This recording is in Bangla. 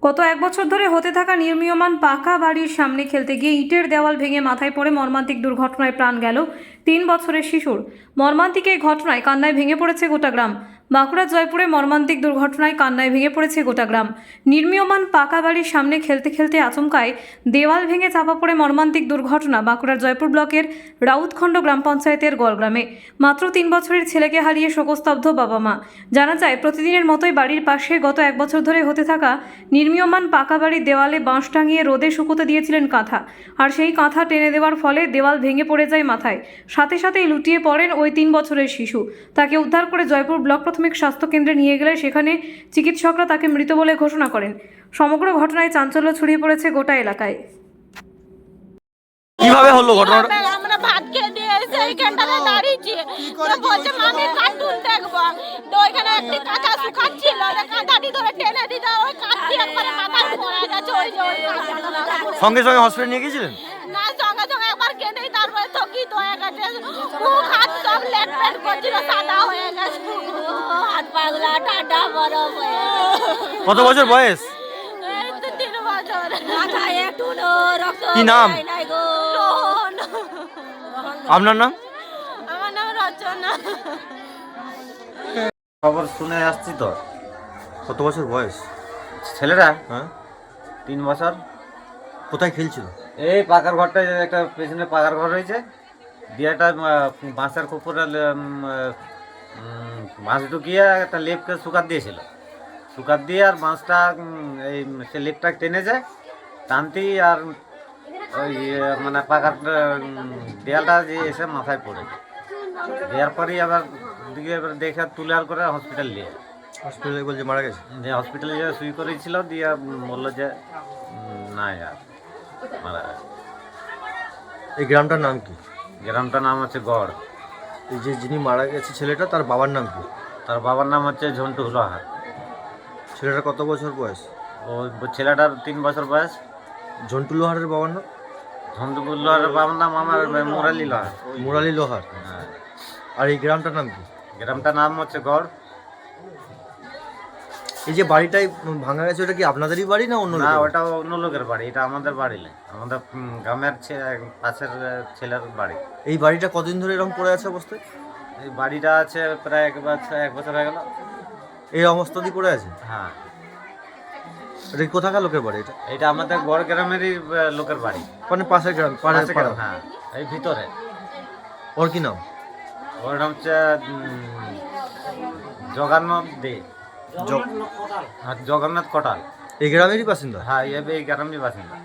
গত এক বছর ধরে হতে থাকা নির্মীয়মান পাকা বাড়ির সামনে খেলতে গিয়ে ইটের দেওয়াল ভেঙে মাথায় পড়ে মর্মান্তিক দুর্ঘটনায় প্রাণ গেল 3 বছরের শিশুর। মর্মান্তিক এই ঘটনায় কান্নায় ভেঙে পড়েছে গোটা গ্রাম। বাঁকুড়ার জয়পুরে মর্মান্তিক দুর্ঘটনায় কান্নায় ভেঙে পড়েছে গোটা গ্রাম। নির্মীয়মান পাকা বাড়ির সামনে খেলতে খেলতে আচমকায় দেওয়াল ভেঙে চাপা পড়ে মর্মান্তিক দুর্ঘটনা বাঁকুড়ার জয়পুর ব্লকের রাউতখণ্ড গ্রাম পঞ্চায়েতের গড়গ্রামে। মাত্র 3 বছরের ছেলেকে হারিয়ে শোকস্তব্ধ বাবা মা। জানা যায়, প্রতিদিনের মতোই বাড়ির পাশে গত এক বছর ধরে হতে থাকা নির্মীয়মান পাকা বাড়ির দেওয়ালে বাঁশ টাঙিয়ে রোদে শুকোতে দিয়েছিলেন কাঁথা, আর সেই কাঁথা টেনে দেওয়ার ফলে দেওয়াল ভেঙে পড়ে যায় মাথায়। সাথে সাথেই লুটিয়ে পড়েন ওই 3 বছরের শিশু। তাকে উদ্ধার করে জয়পুর ব্লক প্রাথমিক স্বাস্থ্য কেন্দ্রে নিয়ে গেলে সেখানে চিকিৎসকরা তাকে মৃত বলে ঘোষণা করেন। সমগ্র ঘটনায় চাঞ্চল্য ছড়িয়ে পড়েছে গোটা এলাকায়। কিভাবে হলো ঘটনাটা? আমরা ভাত খেয়ে দিয়ে এসে এইখানটাতে দাঁড়িয়েছি, তো বলছে মামি কার্টুন দেখবো। তো ওইখানে একটি কাঁথা শুকাচ্ছিল, কাঁথাটি ধরে টেনে দিতে ওই কাঁথটি একবারে মাথায় পড়ে গেছে। ওই যে ওই কাঁথাটা সঙ্গে সঙ্গে হসপিটাল নিয়ে গিয়েছিলেন? না, সঙ্গে সঙ্গে একবার কেঁদেই তারপরে থকিত হয়ে গেছে। মুখ হাত সব লেট পেট করছিল, সাদা হয়ে গেছে, হাত পাগলা ঠান্ডা বরফ হয়ে গেছে। কত বছর বয়স? এই তো 3 বছর। মাথায় একটু রক্ত কি নাম? নাই গো। রোহন। আপনার নাম? আমার নাম রচনা। খবর শুনে আসছি তো। কত বছর বয়স ছেলেরা হ্যাঁ? 3 বছর। কোথায় খেলছিল? এই পাকার ঘরটায় একটা পেছনে পাকার ঘর রয়েছে, দিয়ে একটা বাঁশের কুকুরে বাঁশ ঢুকিয়ে একটা লেপকে শুকাত দিয়েছিল। শুকাত দিয়ে আর বাঁশটা এই সে লেপটা টেনে যায়, টানতেই আর ওই মানে পাকার দেয়ালটা যে এসে মাথায় পড়ে দেওয়ার পরেই আবার দিকে এবার দেখে তুলে আর করে হসপিটাল নিয়ে হসপিটালে বলছে মারা গেছে। যে হসপিটালে যে সুই করেছিল, দিয়ে বললো যে না আর মারা গেছে। এই গ্রামটার নাম কি? গ্রামটার নাম হচ্ছে গড়। এই যে যিনি মারা গেছে ছেলেটা, তার বাবার নাম কি? তার বাবার নাম হচ্ছে ঝন্টু লোহার। ছেলেটার কত বছর বয়স? ও ছেলেটার 3 বছর বয়স। ঝন্টু লোহারের বাবার নাম? ঝন্টু লোহারের বাবার নাম আমার মুরালি লোহার। মুরালি লোহার। হ্যাঁ। আর এই গ্রামটার নাম কি? গ্রামটার নাম হচ্ছে গড়। এই যে বাড়িটাই ভাঙা গেছে, ওটা কি আপনাদেরই বাড়ি না অন্য না, লোকের? ওটা অন্য লোকের বাড়ি, এটা আমাদের বাড়ি নয়, আমাদের গ্রামের পাশের ছেলের বাড়ি। এই বাড়িটা কতদিন ধরে এরকম পড়ে আছে অবস্থায়? এই বাড়িটা আছে প্রায় 1 বছর হয়ে গেল। এই অবস্থাতেই পড়ে আছে? হ্যাঁ, এটা কোথাকার লোকের বাড়ি এটা? এটা আমাদের গড় গ্রামেরই লোকের বাড়ি। মানে পাশের গ্রাম, পাশে পাড়া? গ্রাম, হ্যাঁ, এই ভিতরে। ওর কি নাম? ওর নাম হচ্ছে জগন্নাথ দে। জ- হ্যাঁ, জগন্নাথ কোটাল। এই গ্রামেরই বাসিন্দা? হ্যাঁ, এই গ্রামেরই বাসিন্দা।